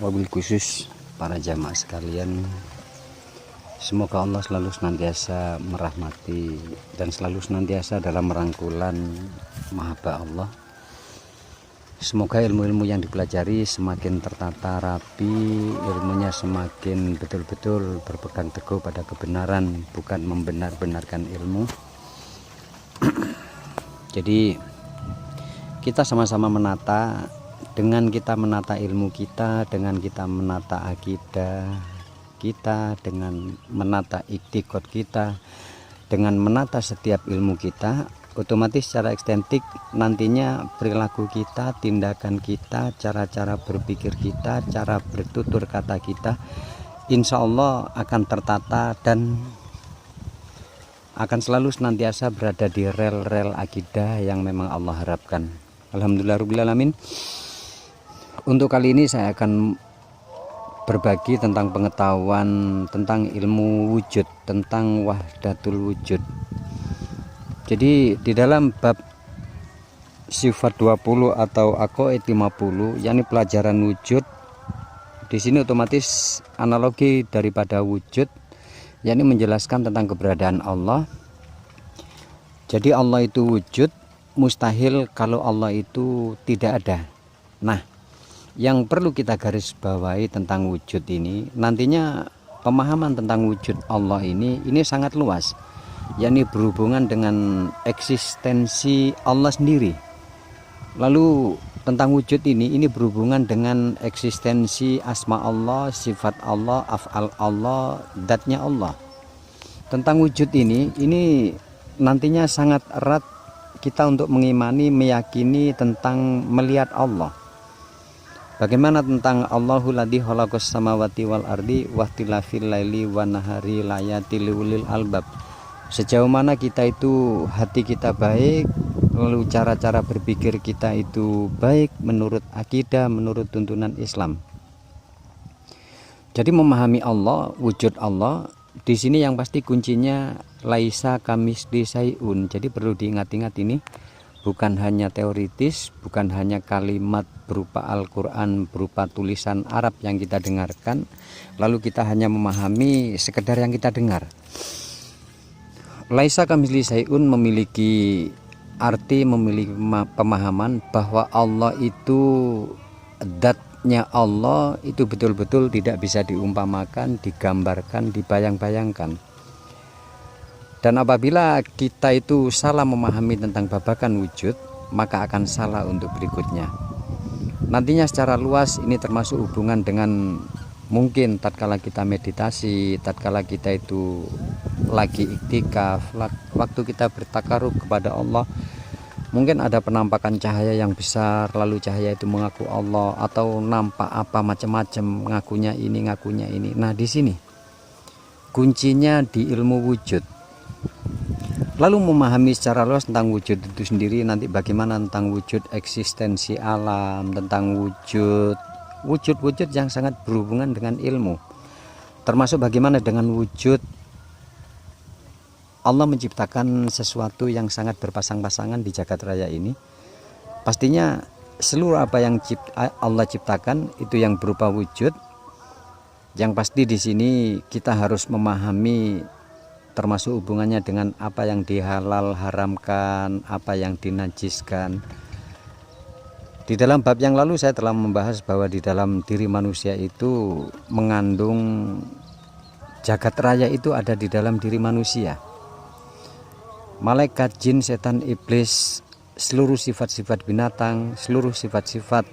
wabil khusus para jamaah sekalian, semoga Allah selalu senantiasa merahmati dan selalu senantiasa dalam merangkulan mahabbah Allah. Semoga ilmu-ilmu yang dipelajari semakin tertata rapi, ilmunya semakin betul-betul berpegang teguh pada kebenaran, bukan membenar-benarkan ilmu. Jadi kita sama-sama menata, dengan kita menata ilmu kita, dengan kita menata akidah kita, dengan menata iktikad kita, dengan menata setiap ilmu kita, otomatis secara ekstensif nantinya perilaku kita, tindakan kita, cara-cara berpikir kita, cara bertutur kata kita, insya Allah akan tertata dan akan selalu senantiasa berada di rel-rel akidah yang memang Allah harapkan. Alhamdulillahirabbil alamin. Untuk kali ini saya akan berbagi tentang pengetahuan tentang ilmu wujud, tentang wahdatul wujud. Jadi di dalam bab sifat 20 atau aqaid 50, yakni pelajaran wujud, di sini otomatis analogi daripada wujud, yakni menjelaskan tentang keberadaan Allah. Jadi Allah itu wujud, mustahil kalau Allah itu tidak ada. Nah, yang perlu kita garis bawahi tentang wujud ini, nantinya pemahaman tentang wujud Allah ini sangat luas, yakni berhubungan dengan eksistensi Allah sendiri. Lalu tentang wujud ini berhubungan dengan eksistensi asma Allah, sifat Allah, af'al Allah, zatnya Allah. Tentang wujud ini nantinya sangat erat kita untuk mengimani, meyakini tentang melihat Allah. Bagaimana tentang Allahul ladzi khalaqas samawati wal ardi wahtilafil laili wan nahari layatil liulil albab. Sejauh mana kita itu hati kita baik, lalu cara-cara berpikir kita itu baik menurut akidah, menurut tuntunan Islam. Jadi memahami Allah, wujud Allah, di sini yang pasti kuncinya laisa kamitsli syai'un. Jadi perlu diingat-ingat ini bukan hanya teoritis, bukan hanya kalimat berupa Al-Quran, berupa tulisan Arab yang kita dengarkan, lalu kita hanya memahami sekedar yang kita dengar. Laisa kamitsli syai'un memiliki arti, memiliki pemahaman bahwa Allah itu, zatnya Allah itu betul-betul tidak bisa diumpamakan, digambarkan, dibayang-bayangkan. Dan apabila kita itu salah memahami tentang babakan wujud, maka akan salah untuk berikutnya. Nantinya secara luas ini termasuk hubungan dengan mungkin tatkala kita meditasi, tatkala kita itu lagi iktikaf, waktu kita bertakarub kepada Allah, mungkin ada penampakan cahaya yang besar, lalu cahaya itu mengaku Allah, atau nampak apa macam-macam, ngakunya ini. Nah, di sini kuncinya di ilmu wujud. Lalu memahami secara luas tentang wujud itu sendiri, nanti bagaimana tentang wujud eksistensi alam, tentang wujud yang sangat berhubungan dengan ilmu, termasuk bagaimana dengan wujud Allah menciptakan sesuatu yang sangat berpasang-pasangan di jagat raya ini. Pastinya seluruh apa yang Allah ciptakan itu yang berupa wujud. Yang pasti di sini kita harus memahami termasuk hubungannya dengan apa yang dihalal haramkan, apa yang dinajiskan. Di dalam bab yang lalu saya telah membahas bahwa di dalam diri manusia itu mengandung jagat raya, itu ada di dalam diri manusia. Malaikat, jin, setan, iblis, seluruh sifat-sifat binatang, seluruh sifat-sifat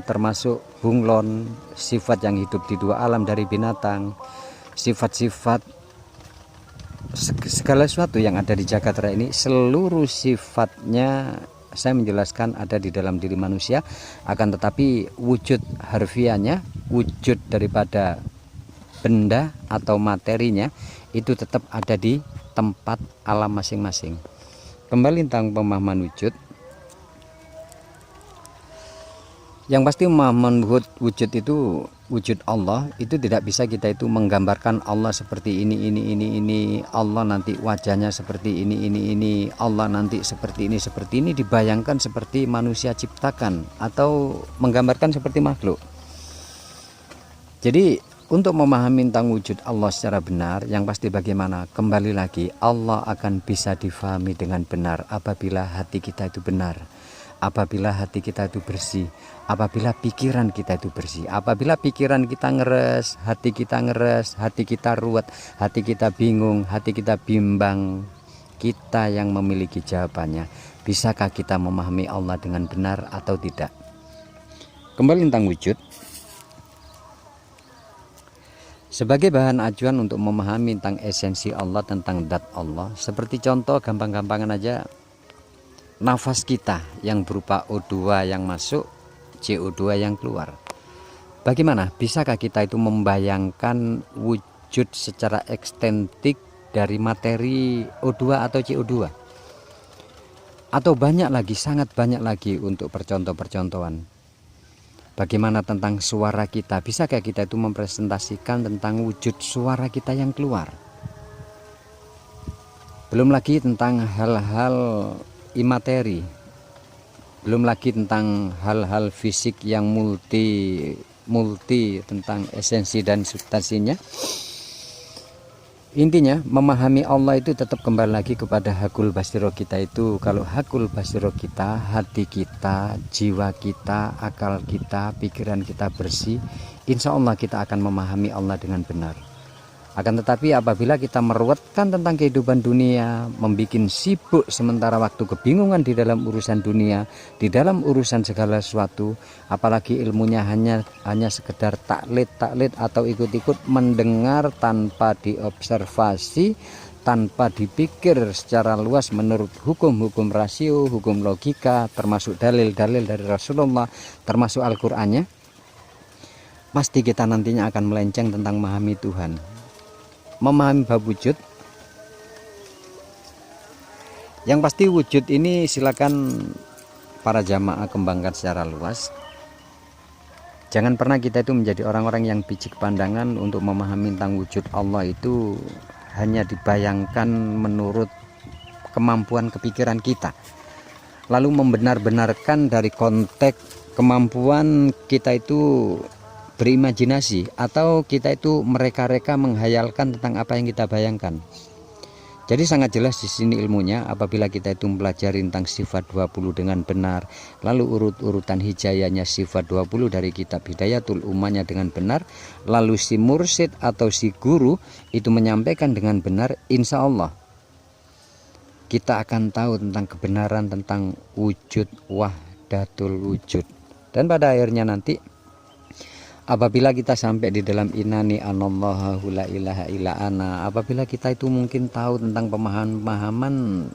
termasuk bunglon, sifat yang hidup di dua alam dari binatang, sifat-sifat segala sesuatu yang ada di jagat raya ini, seluruh sifatnya saya menjelaskan ada di dalam diri manusia. Akan tetapi wujud harfiahnya, wujud daripada benda atau materinya itu tetap ada di tempat alam masing-masing. Kembali tentang pemahaman wujud, yang pasti pemahaman wujud itu, wujud Allah itu tidak bisa kita itu menggambarkan Allah seperti ini, Allah nanti wajahnya seperti ini, Allah nanti seperti ini, dibayangkan seperti manusia ciptakan atau menggambarkan seperti makhluk. Jadi untuk memahami tentang wujud Allah secara benar, yang pasti bagaimana? Kembali lagi, Allah akan bisa difahami dengan benar apabila hati kita itu benar, apabila hati kita itu bersih, apabila pikiran kita itu bersih. Apabila pikiran kita ngeres, hati kita ruwet, hati kita bingung, hati kita bimbang, kita yang memiliki jawabannya. Bisakah kita memahami Allah dengan benar atau tidak? Kembali tentang wujud. Sebagai bahan acuan untuk memahami tentang esensi Allah, tentang zat Allah, seperti contoh gampang-gampangan aja, nafas kita yang berupa O2 yang masuk, CO2 yang keluar. Bagaimana? Bisakah kita itu membayangkan wujud secara ekstentik dari materi O2 atau CO2? Atau banyak lagi, sangat banyak lagi untuk percontohan. Bagaimana tentang suara kita? Bisakah kita itu mempresentasikan tentang wujud suara kita yang keluar? Belum lagi tentang hal-hal imateri. Belum lagi tentang hal-hal fisik yang multi tentang esensi dan substansinya. Intinya memahami Allah itu tetap kembali lagi kepada hakul basiro kita itu. Kalau hakul basiro kita, hati kita, jiwa kita, akal kita, pikiran kita bersih, insya Allah kita akan memahami Allah dengan benar. Akan tetapi apabila kita meruwetkan tentang kehidupan dunia, membuat sibuk sementara waktu, kebingungan di dalam urusan dunia, di dalam urusan segala sesuatu, apalagi ilmunya hanya sekedar taklid atau ikut-ikut mendengar tanpa diobservasi, tanpa dipikir secara luas menurut hukum-hukum rasio, hukum logika, termasuk dalil-dalil dari Rasulullah, termasuk Al-Qur'annya, pasti kita nantinya akan melenceng tentang memahami Tuhan. Memahami bab wujud, yang pasti wujud ini silakan para jamaah kembangkan secara luas. Jangan pernah kita itu menjadi orang-orang yang picik pandangan untuk memahami tentang wujud Allah itu hanya dibayangkan menurut kemampuan kepikiran kita, lalu membenar-benarkan dari konteks kemampuan kita itu berimajinasi, atau kita itu mereka-reka menghayalkan tentang apa yang kita bayangkan. Jadi sangat jelas di sini ilmunya apabila kita itu mempelajari tentang sifat 20 dengan benar, lalu urut-urutan hijayahnya sifat 20 dari kitab Hidayatul Ummahnya dengan benar, lalu si mursyid atau si guru itu menyampaikan dengan benar, insya Allah kita akan tahu tentang kebenaran tentang wujud wahdatul wujud. Dan pada akhirnya nanti apabila kita sampai di dalam inani anallahu la ilaha illa ana, apabila kita itu mungkin tahu tentang pemahaman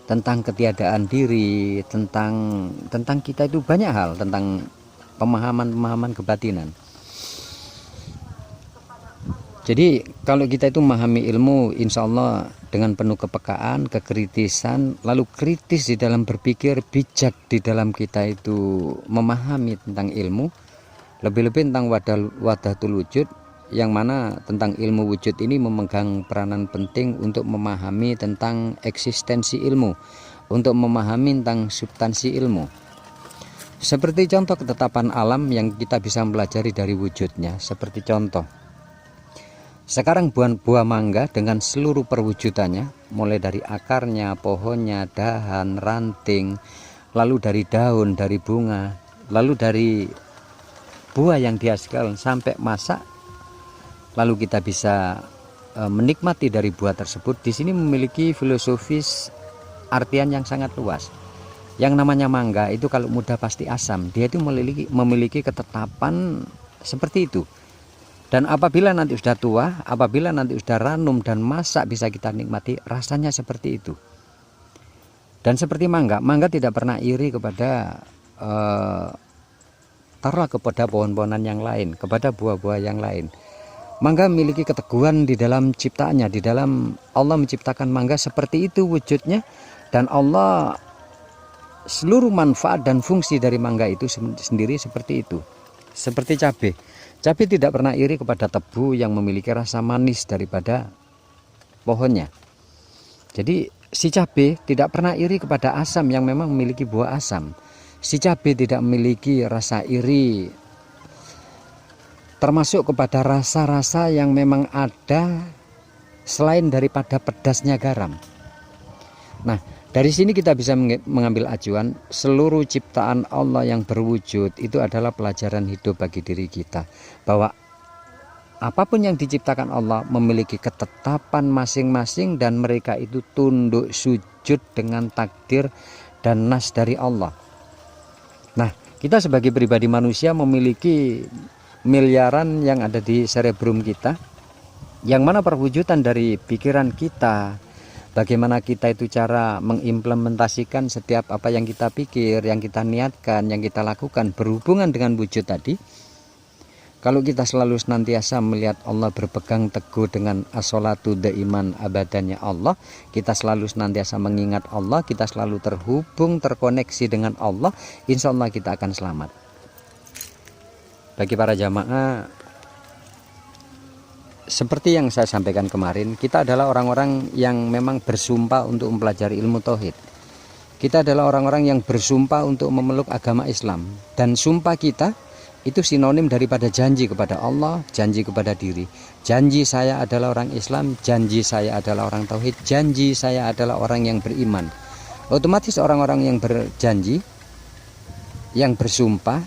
tentang ketiadaan diri, tentang kita itu banyak hal, tentang pemahaman kebatinan. Jadi kalau kita itu memahami ilmu, insya Allah dengan penuh kepekaan, kekritisan, lalu kritis di dalam berpikir, bijak di dalam kita itu memahami tentang ilmu, lebih-lebih tentang wahdatul wujud, yang mana tentang ilmu wujud ini memegang peranan penting untuk memahami tentang eksistensi ilmu, untuk memahami tentang substansi ilmu. Seperti contoh ketetapan alam yang kita bisa pelajari dari wujudnya. Seperti contoh, sekarang buah mangga dengan seluruh perwujudannya, mulai dari akarnya, pohonnya, dahan, ranting, lalu dari daun, dari bunga, lalu dari buah yang dihasilkan sampai masak, lalu kita bisa menikmati dari buah tersebut. Di sini memiliki filosofis artian yang sangat luas. Yang namanya mangga itu kalau muda pasti asam, dia itu memiliki ketetapan seperti itu. Dan apabila nanti sudah tua, apabila nanti sudah ranum dan masak, bisa kita nikmati, rasanya seperti itu. Dan seperti mangga tidak pernah iri kepada taruhlah kepada pohon-pohonan yang lain, kepada buah-buah yang lain. Mangga memiliki keteguhan di dalam ciptaannya, di dalam Allah menciptakan mangga seperti itu wujudnya, dan Allah seluruh manfaat dan fungsi dari mangga itu sendiri seperti itu. Seperti cabai tidak pernah iri kepada tebu yang memiliki rasa manis daripada pohonnya. Jadi si cabai tidak pernah iri kepada asam yang memang memiliki buah asam. Si cabai tidak memiliki rasa iri termasuk kepada rasa-rasa yang memang ada selain daripada pedasnya garam. Nah, dari sini kita bisa mengambil acuan, seluruh ciptaan Allah yang berwujud itu adalah pelajaran hidup bagi diri kita, bahwa apapun yang diciptakan Allah memiliki ketetapan masing-masing dan mereka itu tunduk sujud dengan takdir dan nas dari Allah. Nah, kita sebagai pribadi manusia memiliki miliaran yang ada di cerebrum kita, yang mana perwujudan dari pikiran kita, bagaimana kita itu cara mengimplementasikan setiap apa yang kita pikir, yang kita niatkan, yang kita lakukan berhubungan dengan wujud tadi. Kalau kita selalu senantiasa melihat Allah, berpegang teguh dengan as-sholatu daiman abadannya Allah, kita selalu senantiasa mengingat Allah, kita selalu terhubung, terkoneksi dengan Allah, insya Allah kita akan selamat. Bagi para jamaah, seperti yang saya sampaikan kemarin, kita adalah orang-orang yang memang bersumpah untuk mempelajari ilmu tauhid. Kita adalah orang-orang yang bersumpah untuk memeluk agama Islam, dan sumpah kita itu sinonim daripada janji kepada Allah, janji kepada diri. Janji saya adalah orang Islam, janji saya adalah orang tauhid, janji saya adalah orang yang beriman. Otomatis orang-orang yang berjanji, yang bersumpah,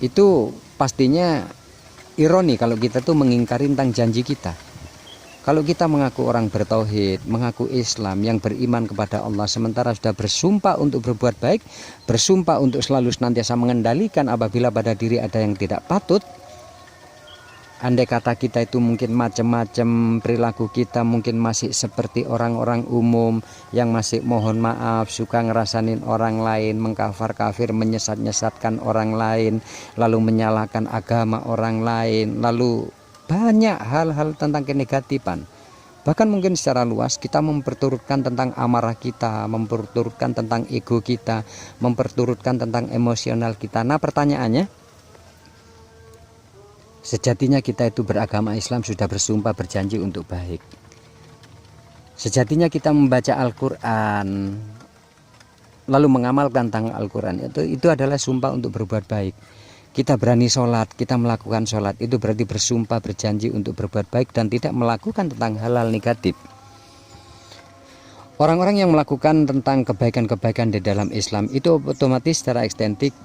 itu pastinya ironi kalau kita tuh mengingkari tentang janji kita. Kalau kita mengaku orang bertauhid, mengaku Islam, yang beriman kepada Allah, sementara sudah bersumpah untuk berbuat baik, bersumpah untuk selalu senantiasa mengendalikan apabila pada diri ada yang tidak patut, andai kata kita itu mungkin macam-macam perilaku kita, mungkin masih seperti orang-orang umum yang masih mohon maaf, suka ngerasain orang lain, mengkafir-kafir, menyesat-nyesatkan orang lain, lalu menyalahkan agama orang lain, lalu banyak hal-hal tentang kenegatifan. Bahkan mungkin secara luas kita memperturutkan tentang amarah kita, memperturutkan tentang ego kita, memperturutkan tentang emosional kita. Nah, pertanyaannya, sejatinya kita itu beragama Islam sudah bersumpah berjanji untuk baik. Sejatinya kita membaca Al-Quran lalu mengamalkan tentang Al-Quran, itu adalah sumpah untuk berbuat baik. Kita berani sholat, kita melakukan sholat, itu berarti bersumpah berjanji untuk berbuat baik dan tidak melakukan tentang hal-hal negatif. Orang-orang yang melakukan tentang kebaikan-kebaikan di dalam Islam itu otomatis secara ekstensif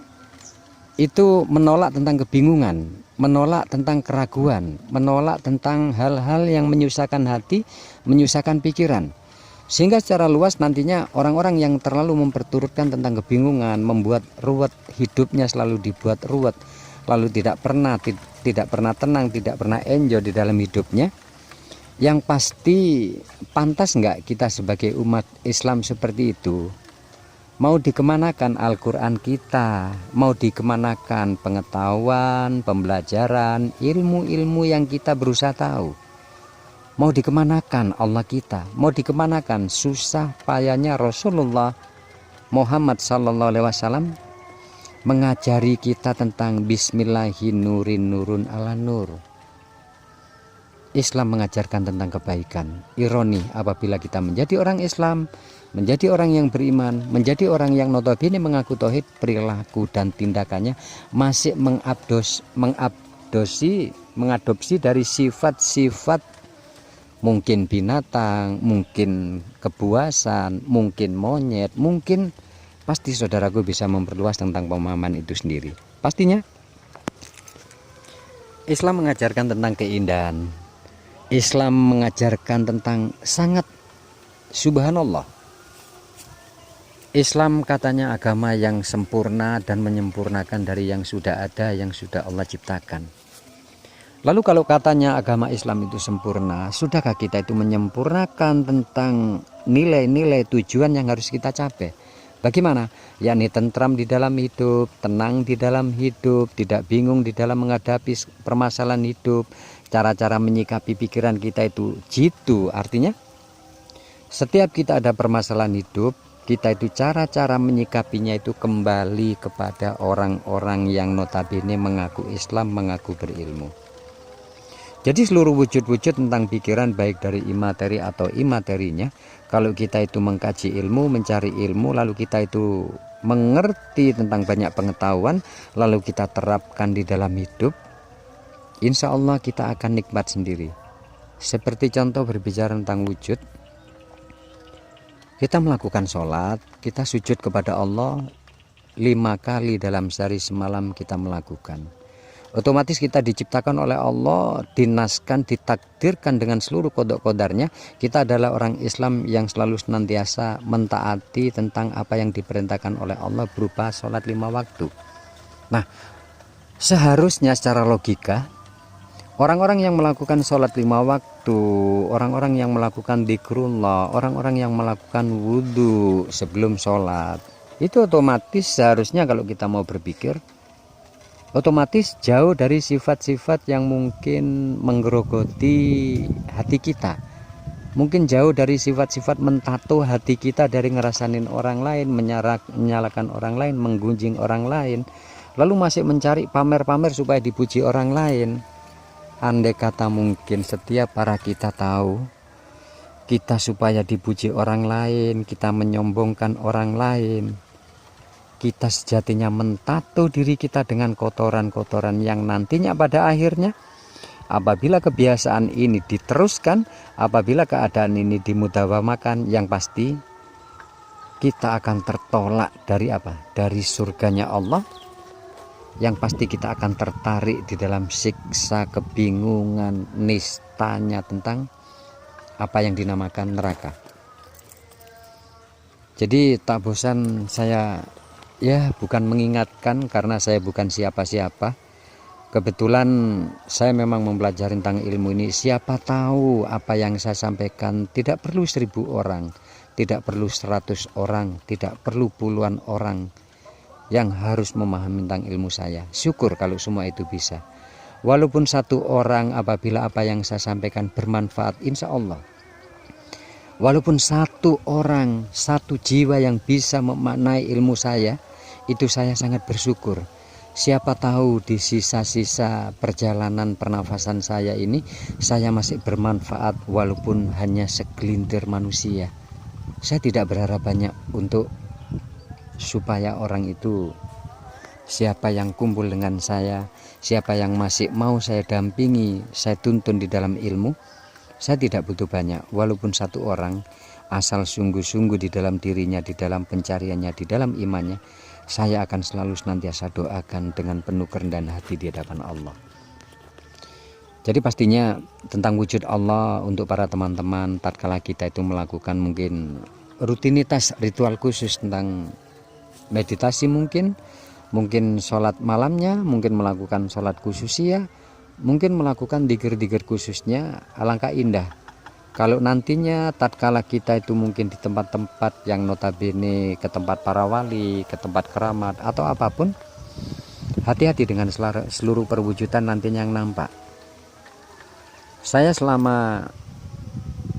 itu menolak tentang kebingungan, menolak tentang keraguan, menolak tentang hal-hal yang menyusahkan hati, menyusahkan pikiran. Sehingga secara luas nantinya orang-orang yang terlalu memperturutkan tentang kebingungan, membuat ruwet, hidupnya selalu dibuat ruwet, lalu tidak pernah tenang, tidak pernah enjoy di dalam hidupnya. Yang pasti pantas enggak kita sebagai umat Islam seperti itu? Mau dikemanakan Al-Quran kita? Mau dikemanakan pengetahuan, pembelajaran, ilmu-ilmu yang kita berusaha tahu? Mau dikemanakan Allah kita? Mau dikemanakan susah payahnya Rasulullah Muhammad SAW mengajari kita tentang Bismillahinurin nurun ala nur. Islam mengajarkan tentang kebaikan. Ironi apabila kita menjadi orang Islam, menjadi orang yang beriman, menjadi orang yang notabene mengaku tauhid, perilaku dan tindakannya masih mengadopsi dari sifat-sifat mungkin binatang, mungkin kebuasan, mungkin monyet, mungkin pasti saudaraku bisa memperluas tentang pemahaman itu sendiri. Pastinya Islam mengajarkan tentang keindahan. Islam mengajarkan tentang sangat subhanallah. Islam katanya agama yang sempurna dan menyempurnakan dari yang sudah ada, yang sudah Allah ciptakan. Lalu kalau katanya agama Islam itu sempurna, sudahkah kita itu menyempurnakan tentang nilai-nilai tujuan yang harus kita capai? Bagaimana? Yakni tentram di dalam hidup, tenang di dalam hidup, tidak bingung di dalam menghadapi permasalahan hidup, cara-cara menyikapi pikiran kita itu jitu. Artinya setiap kita ada permasalahan hidup, kita itu cara-cara menyikapinya itu kembali kepada orang-orang yang notabene mengaku Islam, mengaku berilmu. Jadi seluruh wujud-wujud tentang pikiran baik dari imateri atau imaterinya, kalau kita itu mengkaji ilmu, mencari ilmu, lalu kita itu mengerti tentang banyak pengetahuan, lalu kita terapkan di dalam hidup, insya Allah kita akan nikmat sendiri. Seperti contoh berbicara tentang wujud, kita melakukan sholat, kita sujud kepada Allah 5 kali dalam sehari semalam kita melakukan. Otomatis kita diciptakan oleh Allah, dinaskan, ditakdirkan dengan seluruh kodok-kodarnya. Kita adalah orang Islam yang selalu senantiasa mentaati tentang apa yang diperintahkan oleh Allah berupa sholat 5 waktu. Nah, seharusnya secara logika, orang-orang yang melakukan sholat 5 waktu, orang-orang yang melakukan dzikrullah, orang-orang yang melakukan wudhu sebelum sholat, itu otomatis seharusnya kalau kita mau berpikir, otomatis jauh dari sifat-sifat yang mungkin menggerogoti hati kita. Mungkin jauh dari sifat-sifat mentato hati kita dari ngerasanin orang lain, menyalahkan orang lain, menggunjing orang lain, lalu masih mencari pamer-pamer supaya dipuji orang lain. Andai kata mungkin setiap para kita tahu, kita supaya dipuji orang lain, kita menyombongkan orang lain, kita sejatinya mentato diri kita dengan kotoran-kotoran yang nantinya pada akhirnya apabila kebiasaan ini diteruskan, apabila keadaan ini dimudawamakan, yang pasti kita akan tertolak dari apa? Dari surganya Allah. Yang pasti kita akan tertarik di dalam siksa, kebingungan, nistanya tentang apa yang dinamakan neraka. Jadi tak bosan saya bukan mengingatkan karena saya bukan siapa-siapa. Kebetulan saya memang mempelajari tentang ilmu ini. Siapa tahu apa yang saya sampaikan tidak perlu 1000 orang, tidak perlu 100 orang, tidak perlu puluhan orang yang harus memahami tentang ilmu saya. Syukur kalau semua itu bisa. Walaupun 1 orang, apabila apa yang saya sampaikan bermanfaat, insya Allah. Walaupun 1 orang, 1 jiwa yang bisa memaknai ilmu saya, itu saya sangat bersyukur. Siapa tahu di sisa-sisa perjalanan pernafasan saya ini, saya masih bermanfaat walaupun hanya segelintir manusia. Saya tidak berharap banyak untuk supaya orang itu, siapa yang kumpul dengan saya, siapa yang masih mau saya dampingi, saya tuntun di dalam ilmu, saya tidak butuh banyak. Walaupun 1 orang, asal sungguh-sungguh di dalam dirinya, di dalam pencariannya, di dalam imannya, saya akan selalu senantiasa doakan dengan penuh kerendahan hati di hadapan Allah. Jadi pastinya tentang wujud Allah untuk para teman-teman, tatkala kita itu melakukan mungkin rutinitas ritual khusus tentang meditasi, mungkin sholat malamnya, mungkin melakukan sholat khususiyah, mungkin melakukan dzikir-dzikir khususnya, alangkah indah kalau nantinya tatkala kita itu mungkin di tempat-tempat yang notabene ke tempat para wali, ke tempat keramat atau apapun, hati-hati dengan seluruh perwujudan nantinya yang nampak. Saya selama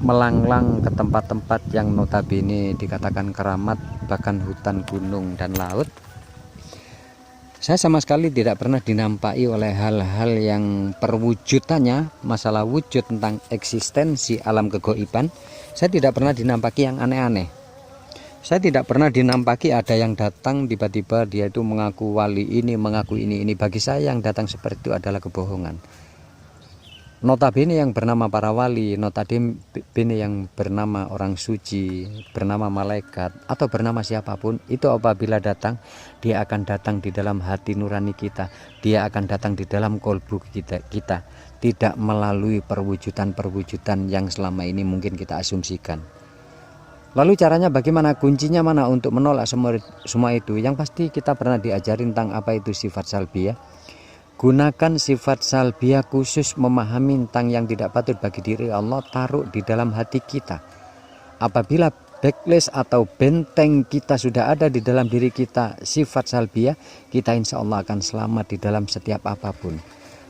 melanglang ke tempat-tempat yang notabene dikatakan keramat, bahkan hutan, gunung, dan laut, saya sama sekali tidak pernah dinampaki oleh hal-hal yang perwujudannya, masalah wujud tentang eksistensi alam kegoiban. Saya tidak pernah dinampaki yang aneh-aneh. Saya tidak pernah dinampaki ada yang datang tiba-tiba dia itu mengaku wali ini, mengaku ini. Bagi saya yang datang seperti itu adalah kebohongan. Notabene yang bernama para wali, notabene yang bernama orang suci, bernama malaikat, atau bernama siapapun, itu apabila datang, dia akan datang di dalam hati nurani kita, dia akan datang di dalam kolbu kita, tidak melalui perwujudan-perwujudan yang selama ini mungkin kita asumsikan. Lalu caranya bagaimana, kuncinya mana untuk menolak semua itu? Yang pasti kita pernah diajarin tentang apa itu sifat salbiyah. Gunakan sifat salbiyah khusus memahami tentang yang tidak patut bagi diri Allah, taruh di dalam hati kita. Apabila backlist atau benteng kita sudah ada di dalam diri kita sifat salbiyah, kita insya Allah akan selamat di dalam setiap apapun.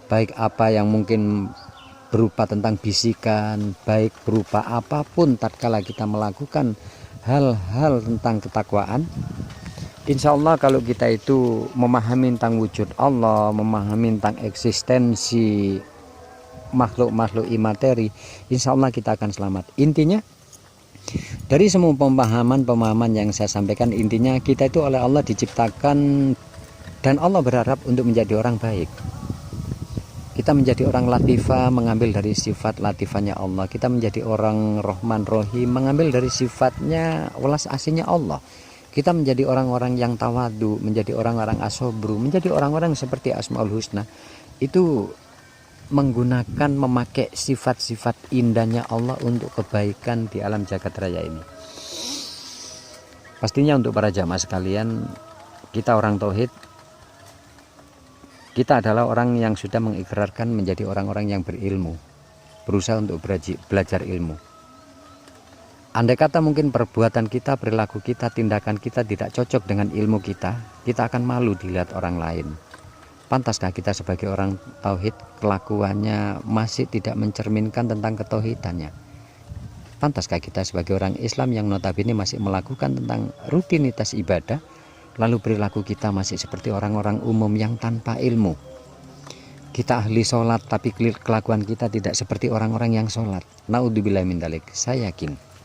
Baik apa yang mungkin berupa tentang bisikan, baik berupa apapun tatkala kita melakukan hal-hal tentang ketakwaan. Insya Allah kalau kita itu memahami tentang wujud Allah, memahami tentang eksistensi makhluk-makhluk imateri, insya Allah kita akan selamat. Intinya dari semua pemahaman yang saya sampaikan, intinya kita itu oleh Allah diciptakan dan Allah berharap untuk menjadi orang baik. Kita menjadi orang latifah, mengambil dari sifat latifahnya Allah. Kita menjadi orang rohman rohim, mengambil dari sifatnya welas asihnya Allah. Kita menjadi orang-orang yang tawadu, menjadi orang-orang asobru, menjadi orang-orang seperti Asmaul Husna. Itu menggunakan, memakai sifat-sifat indahnya Allah untuk kebaikan di alam jagat raya ini. Pastinya untuk para jamaah sekalian, kita orang tauhid, kita adalah orang yang sudah mengikrarkan menjadi orang-orang yang berilmu, berusaha untuk belajar ilmu. Andai kata mungkin perbuatan kita, perilaku kita, tindakan kita tidak cocok dengan ilmu kita akan malu dilihat orang lain. Pantaskah kita sebagai orang tauhid kelakuannya masih tidak mencerminkan tentang ketauhidannya? Pantaskah kita sebagai orang Islam yang notabene masih melakukan tentang rutinitas ibadah, lalu perilaku kita masih seperti orang-orang umum yang tanpa ilmu? Kita ahli sholat tapi kelakuan kita tidak seperti orang-orang yang sholat. Naudzubillah min dzalik. Saya yakin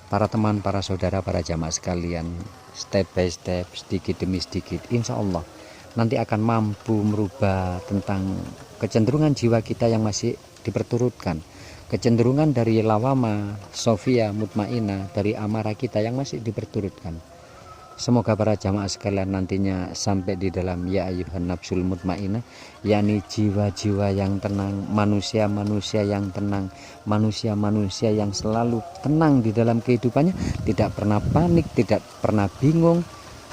para teman, para saudara, para jamaah sekalian, step by step, sedikit demi sedikit, insya Allah nanti akan mampu merubah tentang kecenderungan jiwa kita yang masih diperturutkan, kecenderungan dari lawama, sofia, mutmainah, dari amarah kita yang masih diperturutkan. Semoga para jamaah sekalian nantinya sampai di dalam ya ayyuhan nafsul mutmainah, yakni jiwa-jiwa yang tenang, manusia-manusia yang tenang, manusia-manusia yang selalu tenang di dalam kehidupannya, tidak pernah panik, tidak pernah bingung,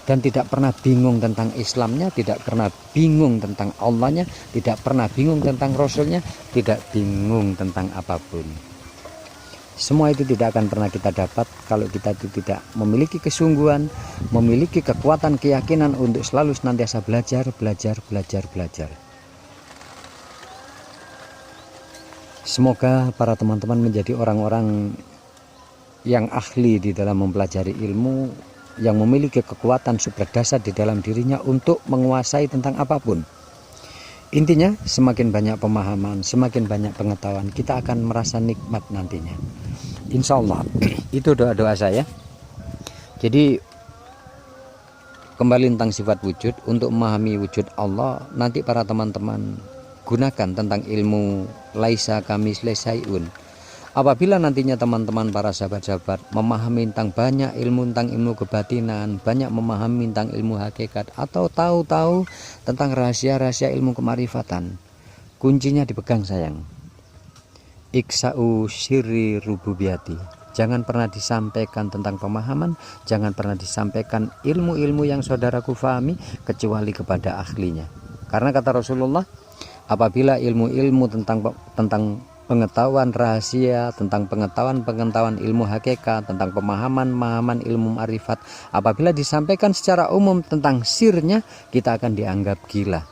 dan tidak pernah bingung tentang Islamnya, tidak pernah bingung tentang Allahnya, tidak pernah bingung tentang Rasulnya, tidak bingung tentang apapun. Semua itu tidak akan pernah kita dapat kalau kita itu tidak memiliki kesungguhan, memiliki kekuatan keyakinan untuk selalu senantiasa belajar. Semoga para teman-teman menjadi orang-orang yang ahli di dalam mempelajari ilmu, yang memiliki kekuatan super dasar di dalam dirinya untuk menguasai tentang apapun. Intinya, semakin banyak pemahaman, semakin banyak pengetahuan, kita akan merasa nikmat nantinya. Insya Allah, itu doa-doa saya. Jadi, kembali tentang sifat wujud, untuk memahami wujud Allah, nanti para teman-teman gunakan tentang ilmu laisa kamislihi syai'un. Apabila nantinya teman-teman para sahabat-sahabat memahami tentang banyak ilmu tentang ilmu kebatinan, banyak memahami tentang ilmu hakikat, atau tahu-tahu tentang rahasia-rahasia ilmu kemarifatan, kuncinya dipegang sayang. Iksa'u syirri rububiyati. Jangan pernah disampaikan tentang pemahaman, jangan pernah disampaikan ilmu-ilmu yang saudaraku fahami kecuali kepada ahlinya. Karena kata Rasulullah, apabila ilmu-ilmu tentang pengetahuan rahasia, tentang pengetahuan ilmu hakikat, tentang pemahaman ilmu ma'rifat, apabila disampaikan secara umum tentang sirnya, kita akan dianggap gila.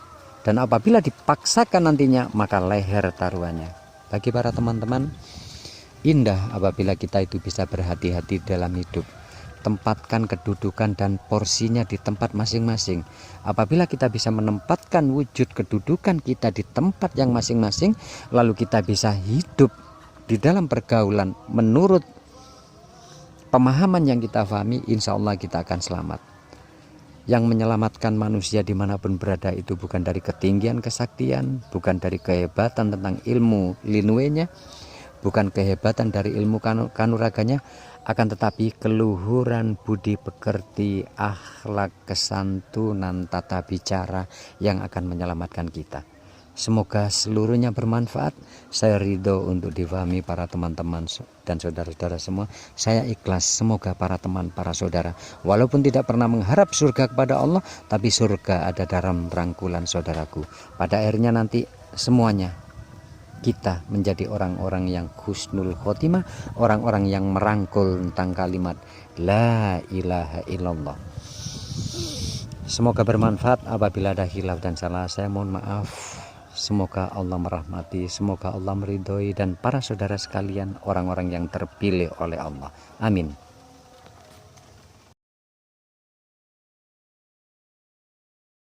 Dan apabila dipaksakan nantinya, maka leher taruhannya. Bagi para teman-teman, indah apabila kita itu bisa berhati-hati dalam hidup. Tempatkan kedudukan dan porsinya di tempat masing-masing. Apabila kita bisa menempatkan wujud kedudukan kita di tempat yang masing-masing, lalu kita bisa hidup di dalam pergaulan menurut pemahaman yang kita pahami, insya Allah kita akan selamat. Yang menyelamatkan manusia dimanapun berada itu bukan dari ketinggian kesaktian, bukan dari kehebatan tentang ilmu linuenya, bukan kehebatan dari ilmu kanuraganya, akan tetapi keluhuran budi pekerti, akhlak, kesantunan, tata bicara yang akan menyelamatkan kita. Semoga seluruhnya bermanfaat. Saya ridho untuk difahami para teman-teman dan saudara-saudara semua. Saya ikhlas, semoga para teman, para saudara, walaupun tidak pernah mengharap surga kepada Allah, tapi surga ada dalam rangkulan saudaraku. Pada akhirnya nanti semuanya kita menjadi orang-orang yang husnul khotimah, orang-orang yang merangkul tentang kalimat la ilaha illallah. Semoga bermanfaat. Apabila ada khilaf dan salah, saya mohon maaf. Semoga Allah merahmati, semoga Allah meridhoi, dan para saudara sekalian orang-orang yang terpilih oleh Allah. Amin.